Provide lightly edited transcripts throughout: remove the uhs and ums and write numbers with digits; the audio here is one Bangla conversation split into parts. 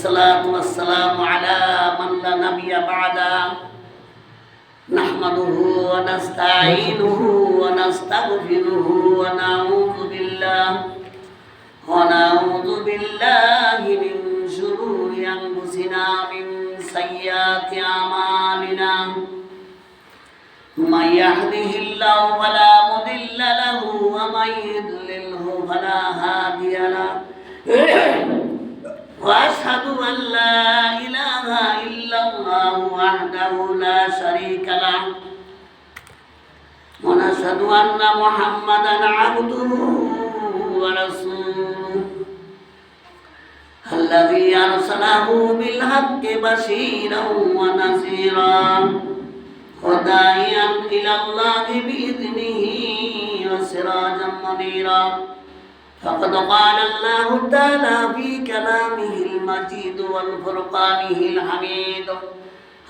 والصلاة والسلام على من لا نبي بعده نحمده ونستعينه ونستغفره ونعوذ بالله من شرور أنفسنا من سيئات أعمالنا من يهده الله فلا مضل له ومن يضلله فلا هادي له وأشهد أن لا إله إلا الله وحده لا شريك له ونشهد أن محمدا عبده ورسوله الذي أرسله بالحق بشيرا ونذيرا وداعيا إلى الله بإذنه وسراجا منيرا فقد قال الله تعالى في كلامه المجيد والفرقانه الحميد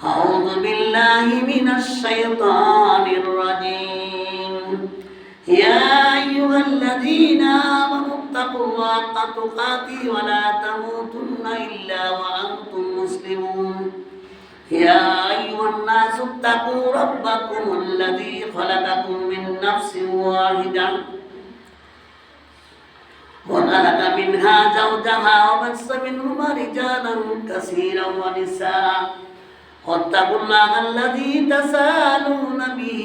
أعوذ بالله من الشيطان الرجيم يا أيها الذين آمنوا اتقوا الله حق تقاته ولا تموتن إلا وأنتم مسلمون يا أيها الناس اتقوا ربكم الذي خلقكم من نفس واحدة وخلق منها زوجها وبث منهما رجالا كثيرا ونساء واتقوا الله الذي تساءلون به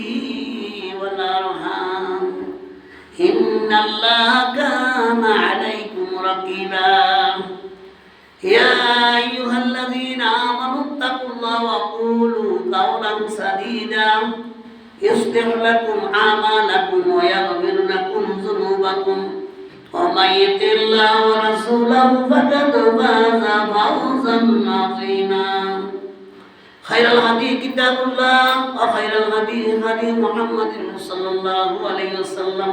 والأرحام إن الله كان عليكم رقيبا يا أيها الذين آمنوا اتقوا الله وقولوا قولا سديدا يصلح لكم أعمالكم ويغفر لكم ذنوبكم ومن يطع الله ورسوله فقد فاز فوزا عظيما خير الهدي كتاب الله وخير الهدي هدي محمد صلى الله عليه وسلم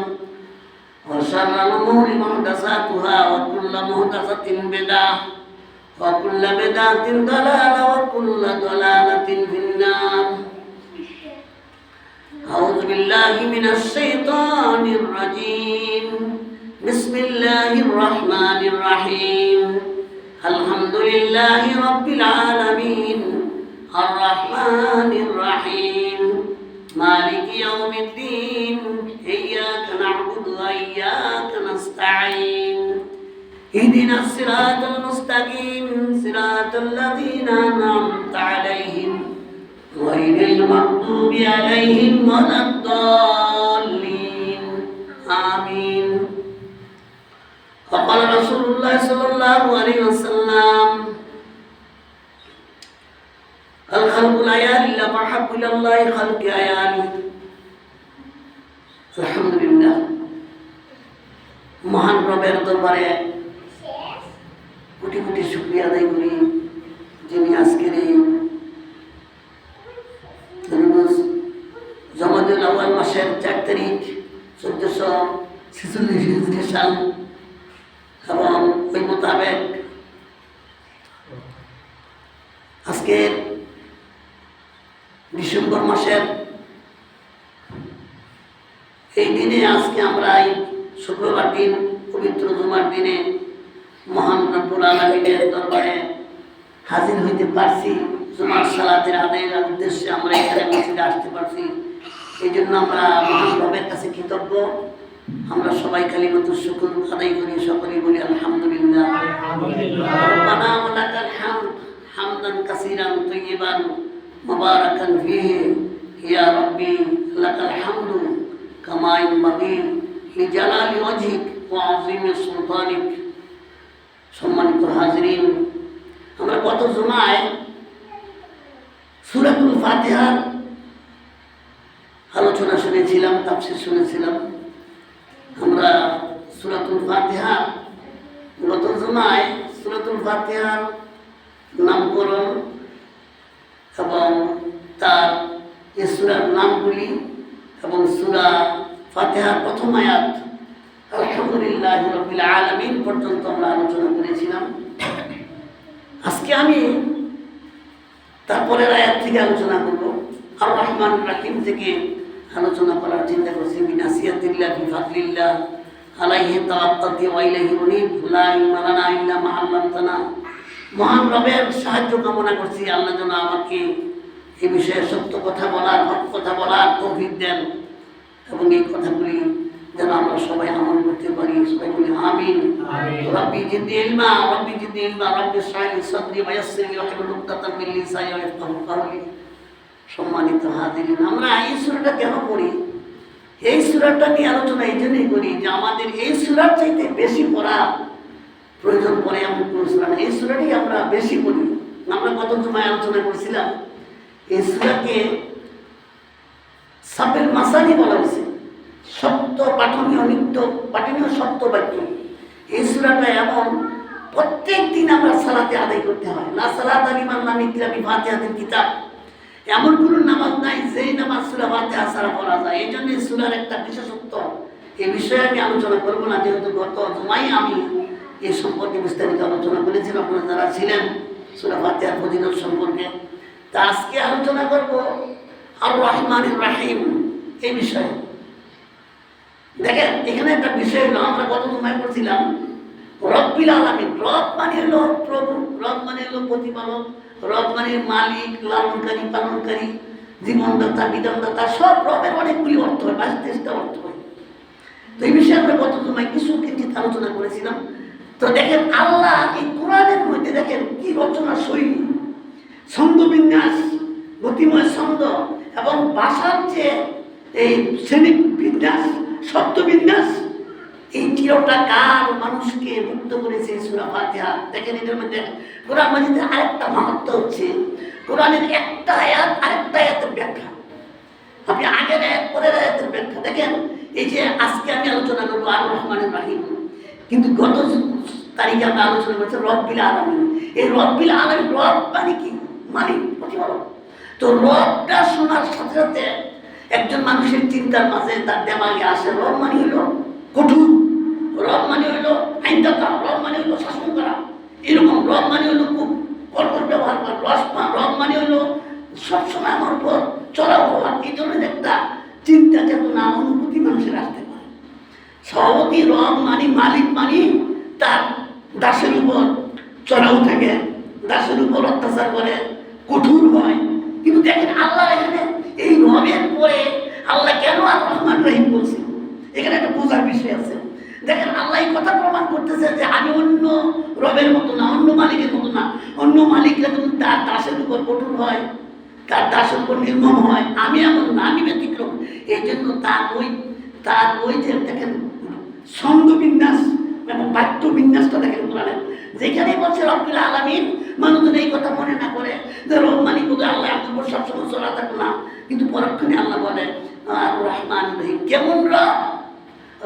وشر الأمور محدثاتها وكل محدثة بدعة وكل بدعة ضلالة وكل ضلالة في النار أعوذ بالله من الشيطان الرجيم بسم الله الرحمن الرحيم الحمد لله رب العالمين الرحمن الرحيم مالك يوم الدين إياك نعبد وإياك نستعين اهدنا الصراط المستقيم صراط الذين أنعمت عليهم غير المغضوب عليهم ولا الضالين آمين وقال رسول الله صلى الله عليه وسلم الخلق العيال لما أحب إلى الله خلق عيالي الحمد لله মহান রবের দরবারে কোটি কোটি শুকরিয়া আদায় করি যিনি আজকের এই জমাদুল আউয়াল মাসের 4 তারিখ 1446 হিজরি সাল এবং ওই মোতাবেক আজকে ডিসেম্বর মাসের এই দিনে আজকে আমরা এই শুক্রবার দিন পবিত্র জুমার দিনে মহান রব্বুল আলামিনের দরবারে হাজির হইতে পারছি। জুমার সালাতের আদায়ের উদ্দেশ্যে আমরা এখানে মসজিদে আসতে পারছি, এই জন্য আমরা মহান রবের কাছে কৃতজ্ঞ। আমরা সবাই কালিমাতুশ শুকর আদায় করি, সকলেই বলি আলহামদুলিল্লাহ। রব্বানা ওয়া লাকাল হামদ হামদান কাসীরান তাইয়িবান মুবারাকান ফীহি ইয়া রাব্বি লাকাল হামদু কামা ইয়ানবাগি লিজালালি ওয়াজহিক ওয়া আযীমি সুলতানিক। সম্মানিত হাজিরিন, আমরা গত জুমায় সূরাতুল ফাতিহার আলোচনা শুনেছিলাম, তাফসীর শুনেছিলাম। আমরা সূরাতুল ফাতিহা গত জুমায় সূরাতুল ফাতিহার নামকরণ এবং তার এই সূরার নামগুলি এবং সূরা ফাতিহার প্রথম আয়াত আলহামদুলিল্লাহি রাব্বিল আলামিন পর্যন্ত আমরা আলোচনা করেছিলাম। আজকে আমি তারপরের আয়াত থেকে আলোচনা করব। আর রহমান রাহিম থেকে আলোচনা করার চিন্তা করছি। বিনাসিয়াতিল্লাহ বিফাদলিল্লাহ আলাইহি তাওয়াক্কালতু ওয়া ইলাইহি উনীব লা ইলমা লানা ইল্লা মা আল্লামতানা মহান রবের সাহায্য কামনা করছি, আল্লাহ যেন আমাকে এই বিষয়ে সত্য কথা বলার, হক কথা বলার তৌফিক দেন, এবং এই কথাগুলি যেন আমরা সবাই আমল করতে পারি। সবাই বলি আমিন। রব্বি জিদনি ইলমা, রব্বি জিদনি ইলমা, রব্বি ইশরাহ লি সাদরি ওয়া ইয়াসসির লি ওয়াহলুল উকদাতাম মিন লিসানি ইয়াফকাহু কাওলি। সম্মানিত হাজিরিন, আমরা এই সূরাটা কেন পড়ি? এই সূরাটা নিয়ে আলোচনা এই জন্যই করি যে আমাদের এই সূরার চাইতে বেশি পড়া প্রয়োজন পড়ে এমন কোনো সূরা না। এই সূরাটাই আমরা বেশি পড়ি। আমরা গত জুমায় আলোচনা করেছিলাম, এই সূরাকে সাবেল মাসানি বলা হয়েছে, সত্য পাঠনীয়, নিত্য পাঠনীয় সত্য বাক্য। এই সূরাটা এমন প্রত্যেক দিন আমরা সালাতে আদায় করতে হয়। লা সালাতা লিমান লাম ইয়াকরা বিফাতিহাতিল কিতাব, এমন কোনো নামাজ নাই যেই নামাজ সূরা ফাতিহা ছাড়া পড়া যায়। এই জন্য সূরার একটা বিশেষত্ব, এই বিষয়ে আমি আলোচনা করবো না, যেহেতু গত জুমায় আমি এই সম্পর্কে বিস্তারিত আলোচনা করেছিলাম আপনারা যারা ছিলেন সূরা ফাতিহার ফজিলত সম্পর্কে। তা আজকে আলোচনা করব আর রহমানির রাহিম এই বিষয়ে। দেখেন এখানে একটা বিষয় হলো, আমরা গত জুমায় পড়ছিলাম রব্বিল আলামিন। রব মানে হলো প্রভু, রব মানে হলো প্রতিপালক, রব মানে মালিক, লালনকারী, পালনকারী, জীবনদাতা, বিধানদাতা, সব রবের অনেকগুলি অর্থ হয়, 22টা অর্থ হয়। তো এই বিষয়ে আমরা গত জুমায় কিছু কিঞ্চিত আলোচনা করেছিলাম। তো দেখেন আল্লাহ এই কোরআনের মধ্যে দেখেন কি রচনা শৈলী, ছন্দ বিন্যাস, গতিময় ছন্দ এবং ভাষার যে এই শ্রেণী বিন্যাস, শব্দ বিন্যাস, এই চিরটা কাল মানুষকে মুক্ত করেছে সূরা ফাতিহা। দেখেন এটার মধ্যে কোরআন মাজিদে আরেকটা মাহাত্ম্য হচ্ছে, কোরআনের একটা আয়াত আরেকটা আয়াতের ব্যাখ্যা। আপনি আগের আয়াত পরের আয়াতের ব্যাখ্যা দেখেন। এই যে আজকে আমি আলোচনা করবো আর রহমানির রাহিম, কিন্তু গত তারিখে আমরা আলোচনা করছি রব্বিল আলামিন। এই রব্বিল আলামিন, রব মানে কি? মালিক, প্রতিপালক। তো রবটা শোনার সাথে সাথে একজন মানুষের চিন্তার মাঝে তার দেমাগে আসে রব মানে হলো কঠোর, রব মানে হলো আইনদাতা, রব মানে হলো শাসন করা, এরকম রব মানে হলো খুব কঠোর ব্যবহার করা, রব মানে হলো সবসময় আমার উপর চড়াও হওয়া। এই ধরনের একটা চিন্তা চেতনা অনুভূতি মানুষের আসতে পারে। স্বভাবতই রব মানে মালিক মানে তার দাসের উপর চড়াও থাকে, দাসের উপর অত্যাচার করে, কঠোর হয়। কিন্তু দেখেন আল্লাহ এখানে এই রবের পরে আল্লাহ কেন আর রহমান রহিম বলছে, এখানে একটা বোঝার বিষয় আছে। দেখেন আল্লাহ এই কথা প্রমাণ করতেছে যে আমি অন্য রবের মতো না, অন্য মালিকের মতো না। অন্য মালিকরা যখন তার দাসের উপর কঠোর হয়, তার দাসের উপর নির্মম হয়, আমি এমন না, আমি ব্যতিক্রম। এই জন্য তার ওই যে দেখেন ছন্দ বিন্যাস এবং বাক্য বিন্যাসটা দেখেন কোরআনে, যেখানেই বলছে রব্বিল আলামিন, মানুষ এই কথা মনে না করে যে রব মানে বোধহয় আল্লাহ আপনার উপর সবসময় চলা থাকবে না, কিন্তু পরক্ষণে আল্লাহ বলে আর রহমান রহিম। কেমন রব?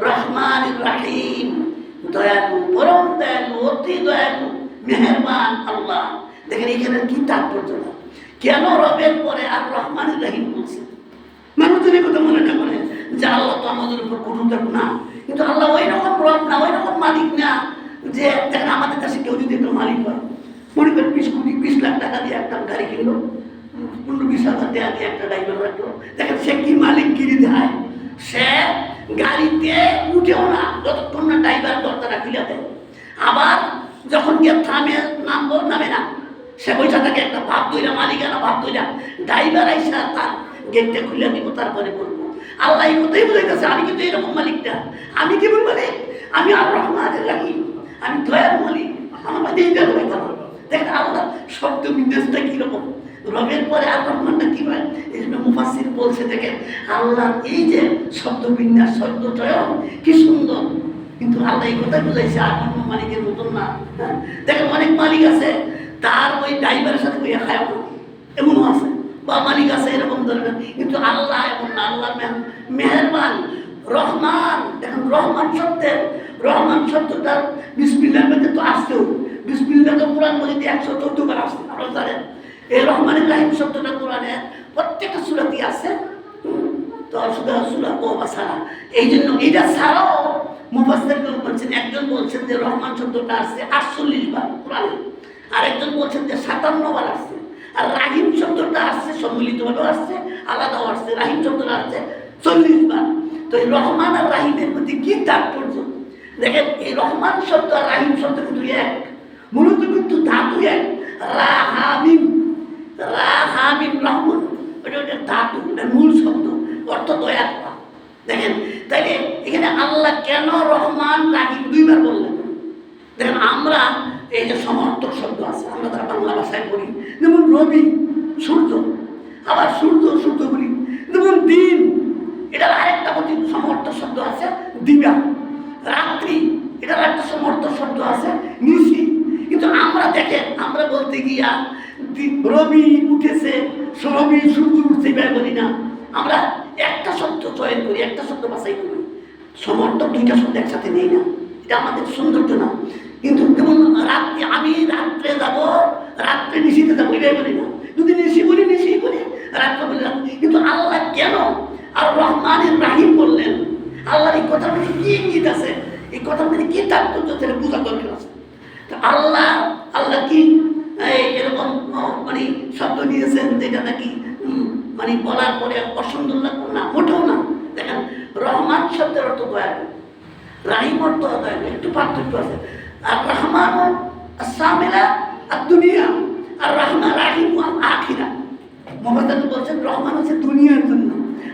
রহমান রাহিম, দয়ালু, পরম দয়ালু, অতি দয়ালু, মেহেরবান আল্লাহ। দেখেন এখানে কি তাৎপর্য, কেন রবের পরে আর রহমান রহিম বলছে? মানুষ এই কথা মনে না করে যে আল্লাহ তো আমাদের উপর কঠোর থাকবে না, কিন্তু আল্লাহ ওই রকম রব না, ওই রকম মালিক না। যে দেখেন আমাদের কাছে কেউ যদি একটা মালিক হয়, মনে করেন 20 লাখ টাকা দিয়ে একটা গাড়ি কিনলো, 15-20,000 টাকা দিয়ে একটা ড্রাইভার রাখলো, দেখেন সে কি মালিকগিরি দেয়? সে গাড়িতে উঠেও না যতক্ষণ না ড্রাইভার দরজাটা খুলে দেয়। আবার যখন গিয়ে নামে না, সে বৈশা থাকে একটা ভাব তৈরা, মালিকানা ভাব তৈরা, ড্রাইভার আইসা তার গেটটা খুলে দিব, তারপরে বলবো। আল্লাহ এই কথাই বোঝাইতেছে আমি কিন্তু এরকম মালিকটা। আমি কেমন মালিক? আমি আর রহমানের রাহিম, আমি দয়ার মালিক। আমার মাঝে এইটা দয়াতে পারবো। দেখেন আল্লাহ শব্দ বিন্যাসটা কিরকম, রবের পরে আর রহমানটা কি হয়। এই জন্য মুফাসসির বলছে দেখেন আল্লাহ এই যে শব্দ বিন্যাস, শব্দচয়ন কি সুন্দর, কিন্তু আল্লাহ এই কথাই বোঝাইছে আর অন্য মালিকের মতন না। দেখেন অনেক মালিক আছে তার ওই ড্রাইভারের সাথে বইয়া খায় না, এমনও আছে, বা মালিক আছে এরকম ধরনের, কিন্তু আল্লাহ এমন না। আল্লাহ মেহেরবান, রহমান। দেখেন রহমান শব্দটা বিসমিল্লাহর মধ্যে তো আসছেও, বিসমিল্লাহ তো কোরআন মজিদে 114 বার আসছে, আপনারা জানেন। এই রহমানির রাহিম শব্দটা কোরআনে প্রত্যেকটা সূরাতেই আছে, তো সূরা তওবা ছাড়া। এই জন্য এটা ছাড়াও মুফাসসিরগণ বলছেন, একজন বলছেন যে রহমান শব্দটা আসছে 48 বার কোরআনে, আরেকজন বলছেন যে 57 বার আসছে। আর রাহিম শব্দটা আসছে সম্মিলিতভাবে আসছে, আলাদাও আসছে। রাহিম শব্দটা আসছে 40 বার। তো এই রহমান আর রাহিমের মধ্যে কি তাৎপর্য দেখেন। এই রহমান শব্দ আর রাহিম শব্দ কিন্তু এক। মূলত কিন্তু ধাতু এক, রাহামিম, রাহামিম রহমান, ওটা ধাতু, এটা মূল শব্দ, অর্থ দয়া করা। দেখেন তাইলে এখানে আল্লাহ কেন রহমান রাহিম দুইবার বললেন? দেখেন আমরা এই যে সমর্থক শব্দ আছে, আমরা তারা বাংলা ভাষায় বলি, যেমন রবি সূর্য, আবার সূর্য সূর্য বলি, যেমন দিন, এটার আরেকটা প্রতি সমর্থক শব্দ আছে দিবা, রাত্রি এটার একটা সমর্থক শব্দ আছে নিশি। কিন্তু আমরা দেখেন আমরা বলতে গিয়া রবি উঠেছে, রবি সূর্য উঠছে এবার বলি না, আমরা একটা শব্দ চয়ন করি, একটা শব্দ বাছাই করি, সমর্থক দুইটা শব্দ একসাথে নেই না, এটা আমাদের সৌন্দর্য না। কিন্তু যেমন রাত্রি, আমি রাত্রে যাব, রাত্রে নিশিতে যাবো এটাই বলি না, যদি নিশি বলি নিশি বলি, রাত্রে বলি রাত্রি। কিন্তু আল্লাহ কেন আর রহমানের রাহিম বললেন? আল্লাহর এই কথার মধ্যে কি ইঙ্গিত আছে, এই কথার মধ্যে কি তাৎপর্য সেটা বোঝার দরকার আছে। আল্লাহ আল্লাহ কি এরকম মানে শব্দ নিয়েছেন যেটা নাকি মানে বলার পরে অসুন্দর লাগবে না, মোটেও না। দেখেন রহমান শব্দের অর্থ দয়া, রাহিম অর্থ দয়া, একটু পার্থক্য আছে। আর রহমান সামেলা আর দুনিয়া, আর রহমান রাহিম আখিরা। মোহাম্মদ বলছেন রহমান হচ্ছে দুনিয়ার জন্য,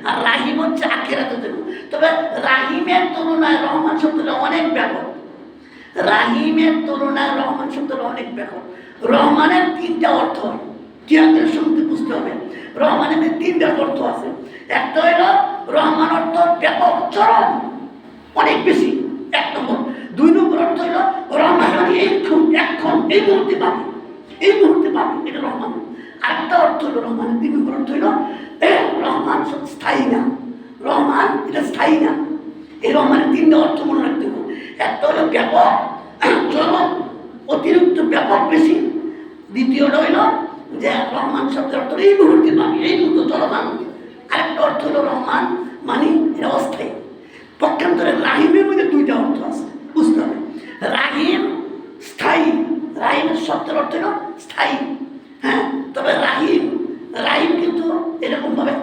আর রাহিম হচ্ছে আখিরাতের জন্য। তবে রাহিমের তুলনায় রহমান শব্দটা অনেক ব্যাপক, রাহিমের তুলনায় রহমান শব্দটা অনেক ব্যাপক। রহমানের তিনটা অর্থ হয়, কিয়ামের সঙ্গে বুঝতে হবে। রহমানের তিনটা অর্থ আছে। একটা হইল রহমান অর্থ ব্যাপক, চরম, অনেক বেশি, এক নম্বর। দুই নম্বর অর্থ হইল রহমান মানে এইক্ষণ, এখন, এই মুহূর্তে পাবে, এই মুহূর্তে পাবে, এটা রহমান। আরেকটা অর্থ হইল রহমানের তিন নম্বর অর্থ হইল রহমান স্থায়ী না, রহমান এটা স্থায়ী না। এই রহমানের তিনটা অর্থ মনে রাখতে হবে। একটা হলো ব্যাপক, চরম, অতিরিক্ত ব্যাপক, বেশি। দ্বিতীয়টা হইল যে রহমান শব্দের অর্থ এই মুহূর্তে পাবে, এই মুহূর্তে চলমান। আরেকটা অর্থ হলো রহমান মানে এটা অস্থায়ী। পক্ষান্তরে রাহিমের মধ্যে দুইটা অর্থ আছে, বুঝতে হবে। রাহিম স্থায়ী, রাহিমের শব্দের অর্থ হলো স্থায়ী, হ্যাঁ। তবে রাহিম, রাহিম কিন্তু এরকম ভাবে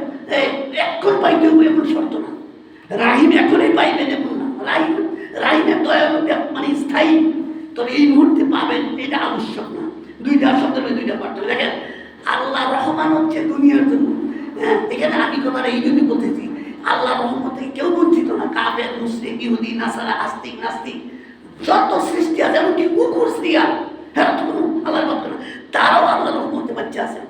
এখন পাইতে হবে এমন শর্ত না, রাহিম এখনই পাইবেন এমন না। রাহিম, রাহিমের দয়া মানে স্থায়ী, তবে এই মুহূর্তে পাবেন এটা আবশ্যক না। দুইটা শব্দের দুইটা পার্থক্য। দেখেন আল্লাহ রহমান হচ্ছে দুনিয়ার জন্য, হ্যাঁ। এখানে আমি কথাটা এই জন্যই বলতেছি, আল্লাহ রহমত থেকে কেউ বঞ্চিত না। কাফের, মুশরিক, ইহুদি, নাসারা, আস্তিক, নাস্তিক, যত সৃষ্টি আছে, এমনকি কুকুর, শ্রিয়াল, হ্যাঁ, তো কোনো আল্লাহর মত না, তারাও আল্লাহ রহমতে বাচ্চা আছে।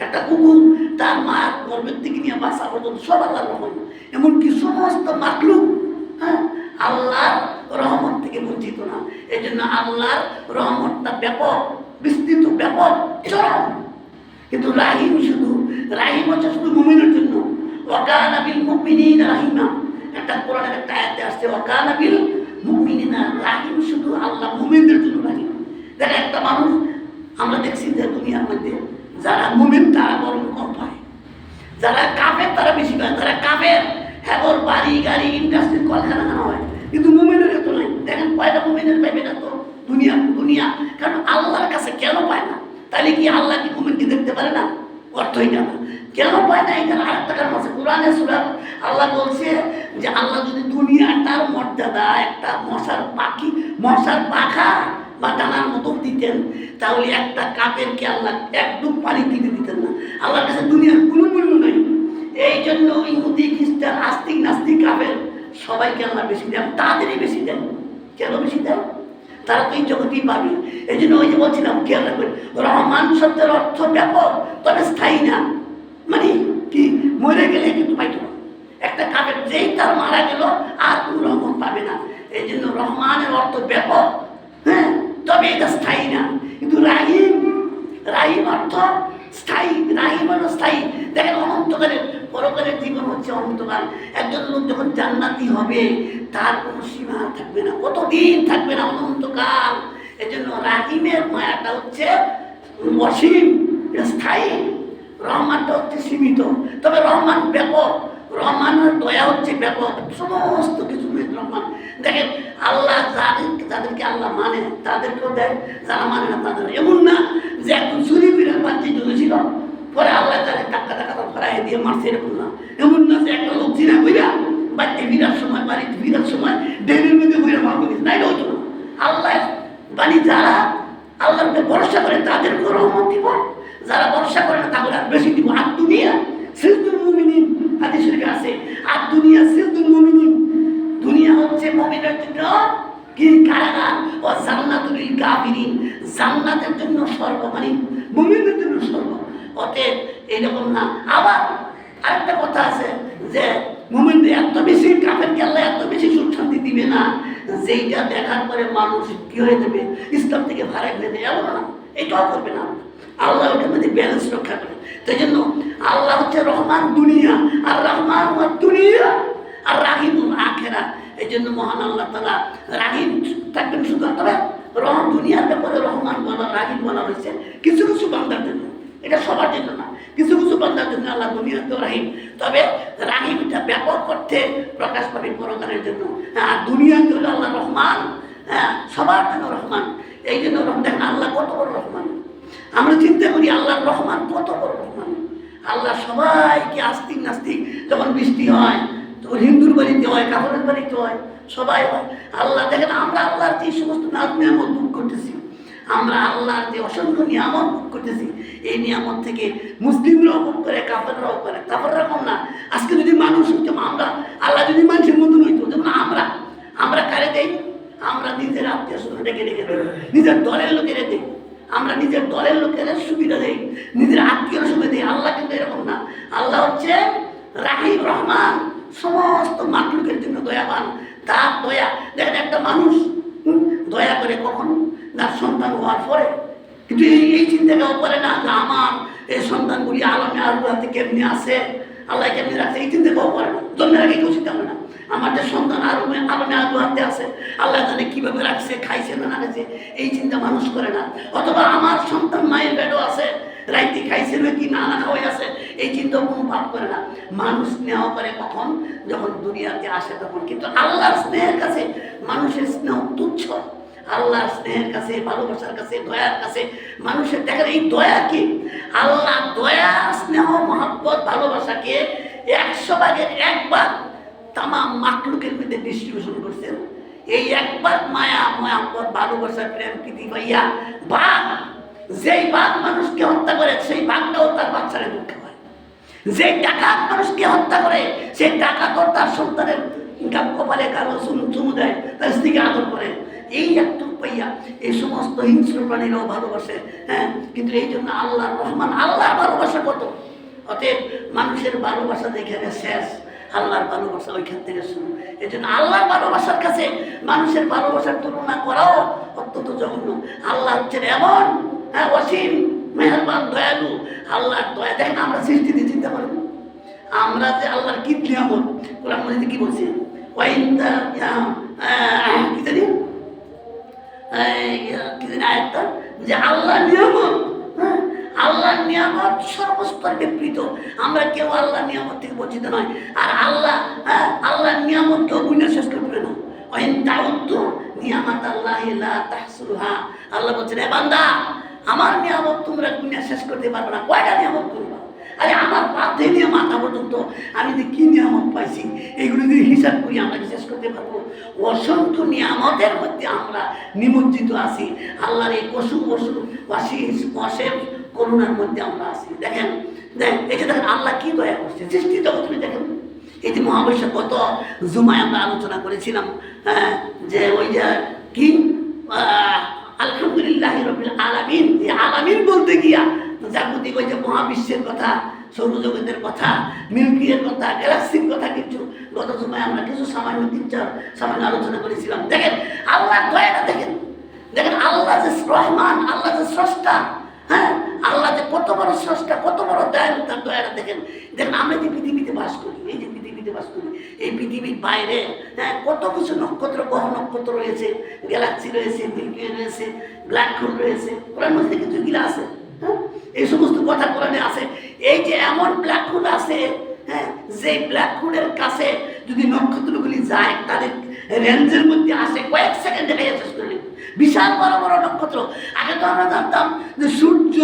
একটা কুকুর তার মায়ের গর্ভের থেকে নিয়ে বাচ্চা পর্যন্ত সব আল্লাহর রহমত। এমনকি সমস্ত মাকলুক, হ্যাঁ, আল্লাহর রহমত থেকে বঞ্চিত না। এই জন্য আল্লাহর রহমতটা ব্যাপক, বিস্তৃত, ব্যাপক, চরম। কিন্তু রাহিম শুধু, রাহিম হচ্ছে শুধু মুমিনের জন্য। ওয়াকানা বিল মুমিনিনা রাহিমা, একটা কোরআনের একটা আয়াতে আসছে ওয়াকানা বিল মুমিনিনা রাহিম, শুধু আল্লাহ মুমিনদের জন্য রাহিম। দেখেন একটা মানুষ, আমরা দেখছি যে দুনিয়ার মধ্যে যারা মুমিন তারা বরং কম পায়, যারা কাফের তারা বেশি পায়। যারা কাফের হ্যাঁ ওর বাড়ি গাড়ি ইন্ডাস্ট্রি কলকারখানা হয়, কিন্তু মুমিনের এত নাই। দেখেন কয়টা মুমিনের পাইবে না তো দুনিয়া, দুনিয়া। কারণ আল্লাহর কাছে কেন পায় না? তাহলে কি আল্লাহ কি মুমিনকে দেখতে পারে না? অর্থ এটা না, কেন পায় না? এখানে আরেকটা কারণ আছে। কোরআনে সূরা আল্লাহ বলছে যে আল্লাহ যদি দুনিয়াটার মর্যাদা একটা মশার পাখি, মশার পাখা বা ডানার মতো দিতেন, তাহলে একটা কাপেরকে আল্লাহ একদম পানি দিতে দিতেন না। আল্লাহর কাছে দুনিয়ার কোনো মূল্য নাই। এই জন্য ইহুদি, খ্রিস্টান, আস্তিক, নাস্তিক, কাফের সবাইকে আল্লাহ বেশি দেন, তাদেরই বেশি দেন। কেন বেশি দেন? তারা তো এই জগতেই পাবে। এই জন্য ওই যে বলছিলাম, খেয়াল রাখবেন, রহমান শব্দের অর্থ ব্যাপক, তবে স্থায়ী না। মানে কি, মরে গেলে কিন্তু পাইত না। একটা কাফের যেই তার মারা গেল আর কোনো রহমত পাবে না। এই জন্য রহমানের অর্থ ব্যাপক, হ্যাঁ, তবে এটা স্থায়ী না। কিন্তু রাহিম, রাহিম অর্থ স্থায়ী, রাহিম হলো স্থায়ী। দেখেন অনন্তকালের, পরকালের জীবন হচ্ছে অনন্তকাল। একজন লোক যখন জান্নাতি হবে তার কোনো সীমা থাকবে না, কতদিন থাকবে না, অনন্তকাল। এই জন্য রাহিমের মায়াটা হচ্ছে অসীম, এটা স্থায়ী। রহমানটা হচ্ছে সীমিত, তবে রহমান ব্যাপক। রহমানের দয়া হচ্ছে ব্যাপক, সমস্ত কিছু রহমান। দেখেন আল্লাহ যাদেরকে আল্লাহ মানে তাদেরকেও দেয়, যারা মানে না তাদের। এমন না যে একজন চুরি বিরাট বাচ্চা চলেছিল, পরে আল্লাহ তাদের টাকা টাকা ফরাই দিয়ে মারছে, এরকম না। এমন না যে একটা লোক চিনা বইরা বাচ্চা বিরাট সময়, বাড়িতে বিরাট সময় ডেনের মধ্যে বইরা ভাবো না, এটা হতো না। আল্লাহ মানে যারা আল্লাহ যারা ভরসা করে না তাহলে আর বেশি দিব। আর দুনিয়া সিজদুল মুমিনিন, হাদিস শরীফে আছে, আর দুনিয়া সিজদুল মুমিনিন, দুনিয়া হচ্ছে মুমিনের জন্য কি কারাগার, ও জান্নাতুল লিল কাফিরিন, জান্নাতের জন্য স্বর্গ, মানে মুমিনদের জন্য স্বর্গ। অতএব এরকম না। আবার আরেকটা কথা আছে যে মুমিনদের এত বেশি, কাফেরকে আল্লাহ এত বেশি সুখ শান্তি দিবে না যেইটা দেখার পরে মানুষ কি হয়ে যাবে, ইসলাম থেকে ভাড়া হয়ে যাবে, এমন না, এটাও করবে না। আল্লাহ ওটার মধ্যে ব্যালেন্স রক্ষা করে। তাই জন্য আল্লাহ হচ্ছে রহমান দুনিয়া, আর রহমান দুনিয়া আর রাহিমুল আখেরা। এই জন্য মহান আল্লাহ তাআলা রাহিম থাকবেন শুধু, তবে দুনিয়ার ব্যাপারে রহমান বলা, রাহিম বলা হয়েছে কিছু কিছু বান্দার জন্য, এটা সবার জন্য না, কিছু কিছু বান্দার জন্য আল্লাহ দুনিয়াতেও রাহিম। তবে রাহিমটা ব্যাপক অর্থে প্রকাশ পাবে পরকালের জন্য। আর দুনিয়াতে হলো আল্লাহ রহমান, হ্যাঁ, সবার জন্য রহমান। এই জন্য দেখেন আল্লাহ কত বড় রহমান। আমরা চিন্তা করি আল্লাহর রহমান কত বড় রহমান। আল্লাহ সবাইকে আস্তিক নাস্তিক, যখন বৃষ্টি হয় তো হিন্দুর বাড়িতে হয়, কাপড়ের বাড়িতে হয়, সবাই হয়। আল্লাহ দেখেন আমরা আল্লাহর যে সমস্ত নিয়ামত ভোগ করতেছি, আমরা আল্লাহর যে অসংখ্য নিয়ামত ভোগ করতেছি, এই নিয়ামত থেকে মুসলিমরাও ভোগ করে, কাফেররাও করে। কাফেররা কম না। আজকে যদি মানুষ হইতাম আমরা, আল্লাহ যদি মানুষের মতন হইতো, যেমন আমরা কারে দেই, আমরা নিজের আত্মীয় স্বজন ডেকে ডেকে দেই, নিজের দলের লোকের দেই, আমরা নিজের দলের লোকের সুবিধা দেই, নিজের আত্মীয় সুবিধা দেই। আল্লাহ কিন্তু এরকম না। আল্লাহ হচ্ছে রাহিম, রহমান, সমস্ত মাখলুকের জন্য দয়াবান। তার দয়া দেখেন, একটা মানুষ দয়া করে কখন না সন্তান হওয়ার পরে, কিন্তু এই চিন্তাটাও করে না যে আমার এই সন্তানগুলি আলমে আল্লাহতে কেমনি আছে, আল্লাহ কেমনি রাখছে, এই চিন্তাটাও করে না। জন্মের আগে কেউ চিন্তা করে না আমার যে সন্তান আলমে আল্লাহতে আছে, আল্লাহ জানে কিভাবে রাখছে, খাইছে না রাখছে, এই চিন্তা মানুষ করে না। অথবা আমার সন্তান মায়ের পেটও আছে, রাইতে খাইছে কি না না খাওয়াই আছে, এই চিন্তাও কোনো ভাব করে না। মানুষ স্নেহ করে কখন, যখন দুনিয়াতে আসে তখন। কিন্তু আল্লাহর স্নেহের কাছে মানুষের স্নেহ তুচ্ছ। আল্লাহর স্নেহের কাছে, ভালোবাসার কাছে, দয়ার কাছে মানুষের দেখেন এই দয়াকে, আল্লাহ দয়া, স্নেহ, মহব্বত, ভালোবাসাকে 100 ভাগের 1 ভাগ তাম মাকলুকের মধ্যে ডিস্ট্রিবিউশন করছেন। এই 1 ভাগ মায়া, মহব্বত, ভালোবাসা, প্রেম, প্রীতি পাইয়া ভাগ, যেই ভাগ মানুষকে হত্যা করে সেই ভাগটাও তার বাচ্চারে দুঃখ হয়। যে ডাকাত মানুষকে হত্যা করে সেই ডাকাতও তার সন্তানের কপালে কালো চুমু দেয়, তার স্ত্রীকে আদর করে। এই একটু পাইয়া এই সমস্ত হিংস্র প্রাণীরাও ভালোবাসে, হ্যাঁ। কিন্তু এই জন্য আল্লাহর রহমান, আল্লাহর ভালোবাসা কত। অতএব মানুষের ভালোবাসা যেখানে শেষ, আল্লাহর ভালোবাসা ওইখান থেকে শুরু। এই জন্য আল্লাহর ভালোবাসার কাছে মানুষের ভালোবাসার তুলনা করাও অত্যন্ত জঘন্য। আল্লাহ হচ্ছেন এমন, হ্যাঁ, অসীম মেহেরবান, দয়ালু। আল্লাহর দয়া দেখেন, আমরা সৃষ্টিতে চিন্তা করি, আমরা যে আল্লাহর কি নিয়ামত, কোরআন মজিদে কি বলছে, যে আল্লাহ নিয়ামত, আল্লাহর নিয়ামত সর্বস্তরে বিস্তৃত। আমরা কেউ আল্লাহ নিয়ামত থেকে বঞ্চিত নয়। আর আল্লাহ, আল্লাহর নিয়ামত কেউ গুণে শেষ করবে না। নিয়ামত আল্লাহ লা তাহসুহা। আল্লাহ বলছেন, এ বান্দা, আমার নিয়ামত তোমরা গুণে শেষ করতে পারবে না। কয়টা নিয়ামত করবা? আরে আমার পাতে নিয়ে মাথা পর্যন্ত আমি যে কি নিয়ামত পাইছি, এগুলো যদি হিসাব করি আমরা শেষ করতে পারবো। অসংখ্য নিয়ামতের মধ্যে আমরা নিমজ্জিত আছি। আল্লাহর এই অসীম করুণার মধ্যে আমরা আছি। দেখেন এটা দেখেন আল্লাহ কি দয়া করছে সৃষ্টি জগৎ। দেখেন এই যে মহাবিশ্ব, কত জুমায় আমরা আলোচনা করেছিলাম যে ওই যে কি আলহামদুলিল্লাহ রাব্বিল আলামিন। এই আলামিন বলতে গিয়া জাগতিক ওই যে মহাবিশ্বের কথা, সৌরজগতের কথা, মিল্কিয়ের কথা, গ্যালাক্সির কথা কিছু গত সময় আমরা কিছু সামান্য আলোচনা করেছিলাম। দেখেন আল্লাহর দয়াটা দেখেন, দেখেন আল্লাহ যে রহমান, আল্লাহ যে স্রষ্টা, হ্যাঁ, আল্লাহ যে কত বড় স্রষ্টা, কত বড় দয়ালু, তার দয়াটা দেখেন। দেখেন আমরা যে পৃথিবীতে বাস করি, এই যে পৃথিবীতে বাস করি, এই পৃথিবীর বাইরে, হ্যাঁ, কত কিছু নক্ষত্র, গ্রহ নক্ষত্র রয়েছে, গ্যালাক্সি রয়েছে, মিল্কি রয়েছে, ব্ল্যাক হোল রয়েছে। কোরআন মধ্যে কিন্তু এগুলো আছে, হ্যাঁ, এই সমস্ত কথা কোরআনে আছে। এই যে এমন ব্ল্যাক হোল আছে, হ্যাঁ, যে ব্ল্যাক হোলের কাছে যদি নক্ষত্রগুলি যায়, তাদের রেঞ্জের মধ্যে আসে, কয়েক সেকেন্ডে শেষ করে বিশাল বড় বড় নক্ষত্র। আগে তো আমরা জানতাম যে সূর্য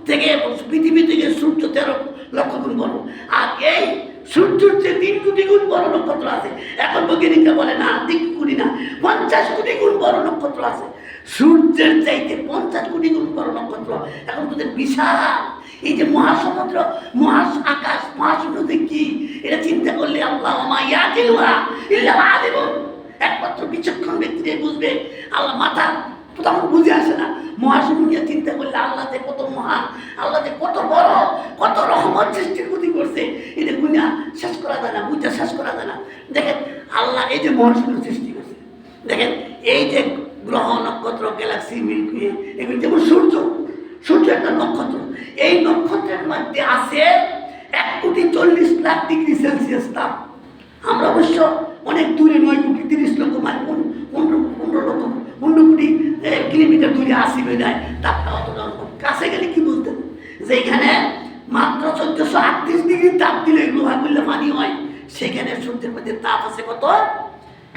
থেকে, পৃথিবী থেকে সূর্য 13 লক্ষ গুণ বড়, আর এই সূর্যের চেয়ে 3 কোটি গুণ বড় নক্ষত্র আছে। এখন বৈজ্ঞানিকরা বলে না 3 কোটি না, 50 কোটি গুণ বড় নক্ষত্র আছে। সূর্যের চাইতে 50 কোটি গুণ বড় নক্ষত্র। এখন তোদের বিশাল এই যে মহাসমুদ্র, আকাশ, মহাশূন্যতে কি, এটা চিন্তা করলে আল্লাহ মা ইয়াকিলুহা ইল্লা আলিমুন, একমাত্র বিচক্ষণ ব্যক্তিরাই বুঝবে। আল্লাহ মাথা তখন বুঝে আসে না। মহাশূন্য নিয়ে চিন্তা করলে আল্লাহ যে কত মহান, আল্লাহ যে কত বড়, কত রহমত সৃষ্টির প্রতি করছে, এটা গুণা শেষ করা যায় না, বুঝা শেষ করা যায় না। দেখেন আল্লাহ এই যে মহাশূন্য সৃষ্টি করছে, দেখেন এই যে গ্রহ, নক্ষত্র, গ্যালাক্সি, মিল্কি ওয়ে, এগুলি যেমন সূর্য একটা নক্ষত্র, এই নক্ষত্রের মধ্যে আছে 1,40,00,000 ডিগ্রি সেলসিয়াস তাপ। আমরা অবশ্য অনেক দূরে 9,30,00,000 মাইল 15 কোটি কিলোমিটার দূরে আসি বেড়ায়, তাপটা অতটা কাছে গেলে কি বুঝতেন যে এখানে মাত্র 1438 ডিগ্রি তাপ দিলে লোহা করলে পানি হয়, সেখানে সূর্যের মধ্যে তাপ আছে কত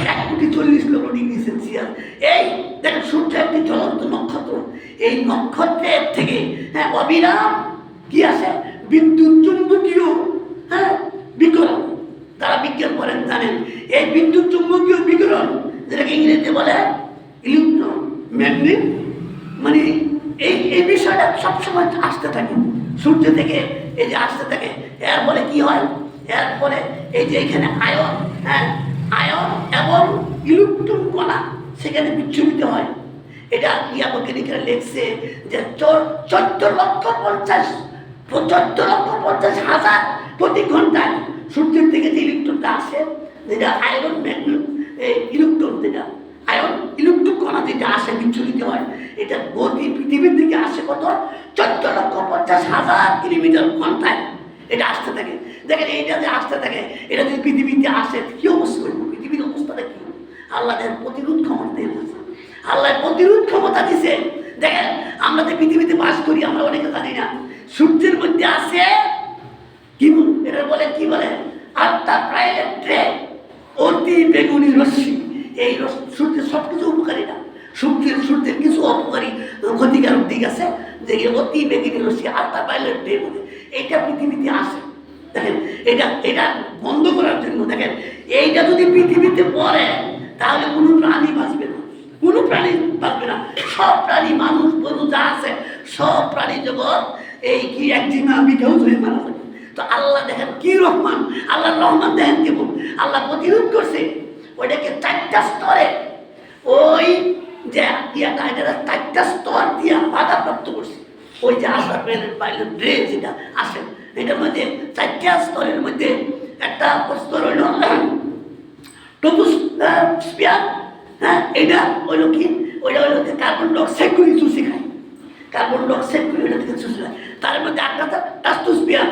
1,40,00,000 ডিগ্রি সেলসিয়াস। এই দেখেন সূর্য একটি জ্বলন্ত নক্ষত্র, এই নক্ষত্রের থেকে অবিরাম কি আসে বিদ্যুৎ চুম্বকীয় বিকিরণ। তারা বিজ্ঞান করেন জানেন, এই বিদ্যুৎ চুম্বকীয় বিকিরণ যেটাকে ইংরেজিতে বলে ইলেকট্রোম্যাগনেট, মানে এই বিষয়টা সবসময় আসতে থাকে সূর্য থেকে, এই যে আসতে থাকে। এর ফলে কি হয়, এর ফলে এই যে এখানে আয়ন, আয়ন এবং ইলেকট্রন কণা সেখানে বিচ্ছুরিত হয়। এটা বৈজ্ঞানিকরা লিখছে যে 14,50,000 প্রতি ঘন্টায় সূর্যের থেকে যে ইলেকট্রনটা আসে, যেটা আয়রন ম্যাগনেট ইলেকট্রন, যেটা আয়ন ইলেকট্রন কণা যেটা আসে বিচ্ছুরিত হয়, এটা গতি পৃথিবীর দিকে আসে কত 14,50,000 কিলোমিটার ঘন্টায় এটা আসতে থাকে। দেখেন এইটা যে আসতে থাকে, এটা যদি পৃথিবীতে আসে কি অবস্থা করবো, পৃথিবীর অবস্থাটা কি? আল্লাহর প্রতিরোধ ক্ষমতা দিয়েছে, আল্লাহ প্রতিরোধ ক্ষমতা দিছে। দেখেন আমরা যে পৃথিবীতে বাস করি, আমরা অনেকে জানি না সূর্যের মধ্যে আছে কি এটা বলে, কি বলে আল্ট্রাভায়োলেট রে, অতি বেগুনি রশ্মি। এই সূর্যের সবকিছু উপকারী না, সূর্যের কিছু অপকারী ক্ষতিকারক দিক আছে, যে অতি বেগুনি রশ্মি আল্ট্রাভায়োলেট রে বলে, এইটা পৃথিবীতে আসে। দেখেন এটা বন্ধ করার জন্য, দেখেন এইটা যদি পৃথিবীতে পড়ে তাহলে কোনো প্রাণী বাঁচবে না, কোনো প্রাণী বাঁচবে না। সব প্রাণী, মানুষ, গরু যা আছে, সব প্রাণী জগৎ এই কি একদিন বিকেও হয়ে মারা যাবে। তো আল্লাহ দেখেন কি রহমান, আল্লাহ রহমান দেখেন কেমন, আল্লাহ প্রতিরোধ করছে ওইটাকে 4টা স্তরে, ওই যে এটা 4টা স্তর দিয়ে বাধাপ্রাপ্ত করছে। ওই যে আল্ট্রাভায়োলেট রে যেটা আসে, এটার মধ্যে 4টা স্তরের মধ্যে একটা স্তর হইল ট্রপোস্ফিয়ার, এটা হইল কি, ওইটা হইল যে কার্বন ডাইঅক্সাইড করে চুষে খায়, কার্বন ডাইঅক্সাইড করে ওইটা থেকে চুষে খায়। তার মধ্যে একটা ট্রাস্টোস্ফিয়ার,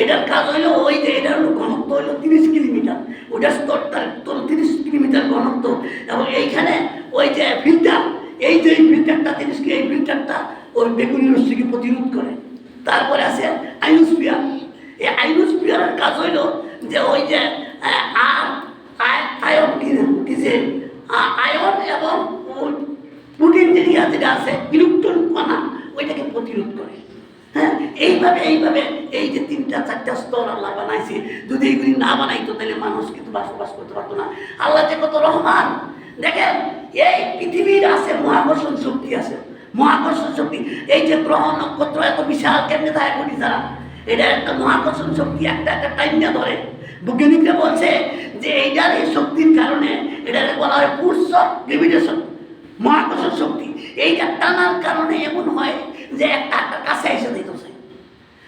এটার কাজ হইলো ওই যে এটার ঘনত্ব হইল 30 কিলোমিটার, ওইটার স্তরটার 30 কিলোমিটার ঘনত্ব। এবং এইখানে ওই যে ফিল্টার, এই যে ফিল্টারটা 30, এই ফিল্টারটা ওই বেগুনি রশ্মিকে প্রতিরোধ করে। তারপরে আছে আইনোস্ফিয়ার, এই আইনোস্ফিয়ারের কাজ হইল যে ওই যে আয়ন এবং প্রোটিন যেটা আছে ইলেকট্রন কণা, ওইটাকে প্রতিরোধ করে। এইভাবে এই যে 3টা-4টা স্তর আল্লাহ বানাইছে, যদি এইগুলি না বানাইতো তাহলে মানুষ কিন্তু বসবাস করতে পারতো না। আল্লাহ যে কত রহমান, দেখেন এই পৃথিবীর আছে মহাকর্ষণ শক্তি আছে, মহাকর্ষণ শক্তি। এই যে গ্রহ, নক্ষত্র এত বিশাল কেমনে থাকে কোটি তারা, এটা একটা মহাকর্ষণ শক্তি, একটা টাইম না ধরে। বৈজ্ঞানিকরা বলছে যে এইটার এই শক্তির কারণে এটাকে বলা হয় ফোর্স অফ গ্র্যাভিটেশন, মহাকর্ষণ শক্তি। এইটা টানার কারণে এমন হয় যে একটা কাছে এসে দিতেছে,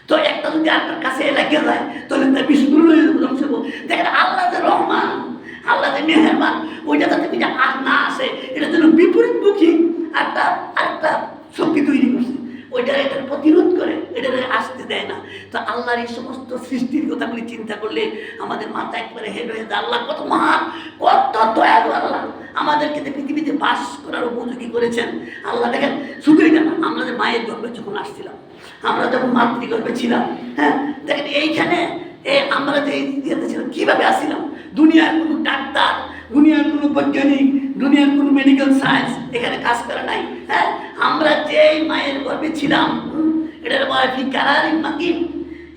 তো একটা যদি আটটার কাছে লেগে যায় তাহলে তার বিস্ফোরণ হয়ে ধ্বংস করবো। দেখেন আল্লাহ যে রহমান, আল্লাহ যে মেহেরবান, ওইটা যাতে এটা আর না আসে, এটার জন্য বিপরীতমুখী আরেকটা শক্তি তৈরি করছে, এটার প্রতিরোধ করে, এটার আসতে দেয় না। তো আল্লাহর এই সমস্ত সৃষ্টির কথাগুলি চিন্তা করলে আমাদের মাথা একবারে হেড হয়ে যায়। আল্লাহ কত মহান, কত দয়ালু আল্লাহ, আমাদেরকে যে পৃথিবীতে বাস করার উপযোগী করেছেন। আল্লাহ দেখেন শুধু এটা না, আমরা যে মায়ের গর্ভে যখন আসছিলাম, আমরা যখন মাতৃগর্ভে ছিলাম, দেখেন এইখানে আমরা যে ইয়েতে ছিলাম কীভাবে আসছিলাম, দুনিয়ার কোনো ডাক্তার, দুনিয়ার কোনো বৈজ্ঞানিক, দুনিয়ার কোনো মেডিকেল সায়েন্স এখানে কাজ করে নাই। আমরা যেই মায়ের গর্ভে ছিলাম, এটার বলা কি কারারিন মাকিম,